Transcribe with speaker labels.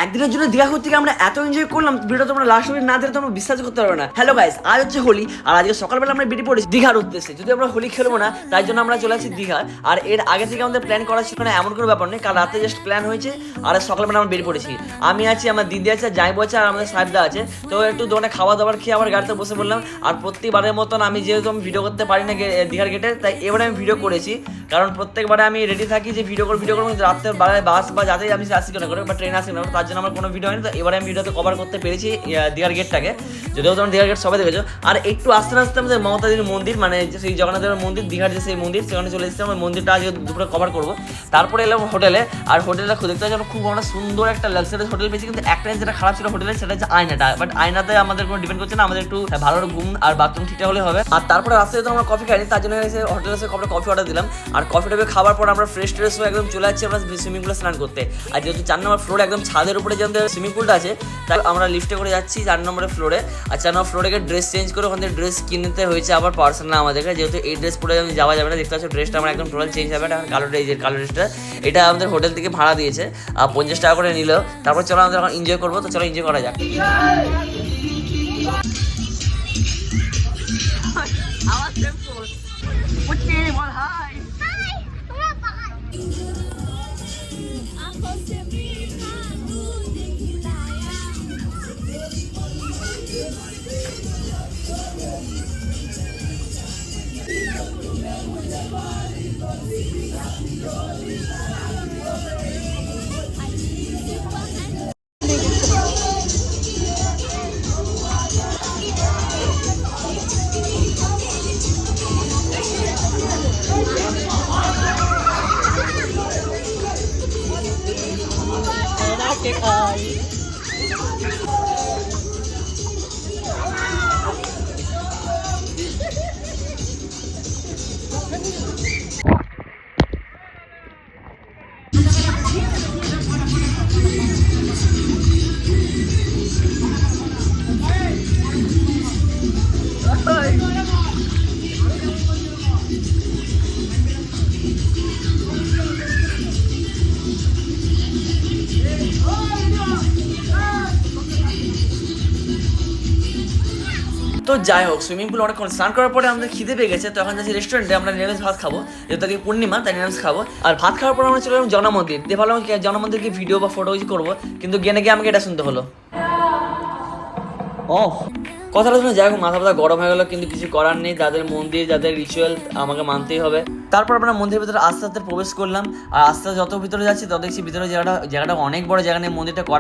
Speaker 1: একদিনের জন্য দীঘা ঘুরতে গিয়ে আমরা এত এনজয় করলাম, ভিডিও তোমরা লাস্ট মিনিট না দিলে তোমরা বিশ্বাস করতে পারবে না। হ্যালো গাইস, আজ হচ্ছে হোলি, আর আজকে সকালবেলা আমরা বেরিয়ে পড়েছি দীঘার উদ্দেশ্যে। যদি আমরা হোলি খেলবো না, তাই জন্য আমরা চলে আসছি দীঘা। আর এর আগে থেকে আমাদের প্ল্যান করা ছিল না, এমন কোনো ব্যাপার নেই। কাল রাতে জাস্ট প্ল্যান হয়েছে, আর সকালবেলা আমরা বেরিয়ে পড়েছি। আমি আছি, আমার দিদি আছে, জাইবু আছে, আর আমাদের সাহেবদা আছে। তো একটু দোকানে খাওয়া দাওয়ার খেয়ে আবার গাড়িতে বসে বললাম। আর প্রত্যেকবারের মতন আমি যেহেতু আমি ভিডিও করতে পারি না দীঘার গেটে, তাই এবারে আমি ভিডিও করেছি। কারণ প্রত্যেকবারে আমি রেডি থাকি যে ভিডিও করবো রাত্রে বেলায় বাস বা যাতেই আমি আসি না করে বা ট্রেন আসি না, তার জন্য আমার কোনো ভিডিও হয়নি। তো এবারে আমি ভিডিওতে কভার করতে পেরেছি দীঘার গেটটাকে, যদিও তোমার দীঘার গেট সবাই দেখেছো। আর একটু আস্তে আস্তে আমাদের মমতাদির মন্দির, মানে সেই জগন্নাথের মন্দির, দীঘার যে সেই মন্দির, সেখানে চলে এসেছি। আমার মন্দিরটা আজকে দুপুরে কভার করবো। তারপরে এলাম হোটেলে, আর হোটেলটা দেখতে পাচ্ছি খুব আমরা সুন্দর একটা লাক্সারিয়াস হোটেল পেয়েছি। কিন্তু একটা যেটা খারাপ ছিল হোটেলে, সেটা হচ্ছে আয়নাটা। বাট আয়নাতে আমাদের কোনো ডিপেন্ড করছে না, আমাদের একটু ভালো ঘুম আর বাথরুম ঠিকঠাক হলে হবে। আর তারপরে রাস্তায় তো আমরা কফি খাইনি, তার জন্য এসে হোটেলে এসে কফি অর্ডার দিলাম। আর কফিটা খাবার পর আমরা ফ্রেশ ট্রেশ হয়ে একদম চলে যাচ্ছি আমরা সুইমিং পুলে স্নান করতে। আর যেহেতু 4 নম্বর ফ্লোরে একদম ছাদের উপরে যে আমাদের সুইমিং পুলটা আছে, তাই আমরা লিফটে করে যাচ্ছি 4 নম্বরের ফ্লোরে। আর 4 নম্বর ফ্লোরে গিয়ে ড্রেস চেঞ্জ করে ওখান থেকে ড্রেস কিনতে হয়েছে আবার পার্সোনাল আমাদেরকে, যেহেতু এই ড্রেস পরে যাওয়া যাবে না। দেখতে পাচ্ছ ড্রেসটা আমার একদম টোটাল চেঞ্জ হবে। কালো ড্রেসটা এটা আমাদের হোটেল থেকে ভাড়া দিয়েছে, আর 50 টাকা করে নিল। তারপর চলো আমাদের এখন এনজয় করবো। তো চলো এনজয় করা যাক। তো যাই হোক, সুইমিং পুল অনেকক্ষণ স্নান করার পরে আমাদের খিদে পেয়ে গেছে। তো এখন যাচ্ছি রেস্টুরেন্টে, আমরা নিরামিষ ভাত খাবো, যেহেতু আজকে পূর্ণিমা, তাই নিরামিষ খাবো। আর ভাত খাওয়ার পর আমরা চলে গেলাম জগন্নাথ মন্দির দিয়ে। ভাবলাম জগন্নাথ মন্দিরকে ভিডিও বা ফটো কিছু করবো, কিন্তু গিয়ে আমাকে এটা শুনতে হলো অফ। কথাটা শুনে যাই হোক মাথা ব্যথা গরম হয়ে গেলো, কিন্তু কিছু করার নেই। যাদের মন্দির, যাদের রিচুয়াল, আমাকে মানতেই হবে। তারপর আমরা মন্দিরের ভিতরে আস্তে আস্তে প্রবেশ করলাম। আর আস্তে আস্তে যত ভিতরে যাচ্ছি তত দেখছি ভিতরে জায়গাটা অনেক বড় জায়গা নিয়ে মন্দিরটা করা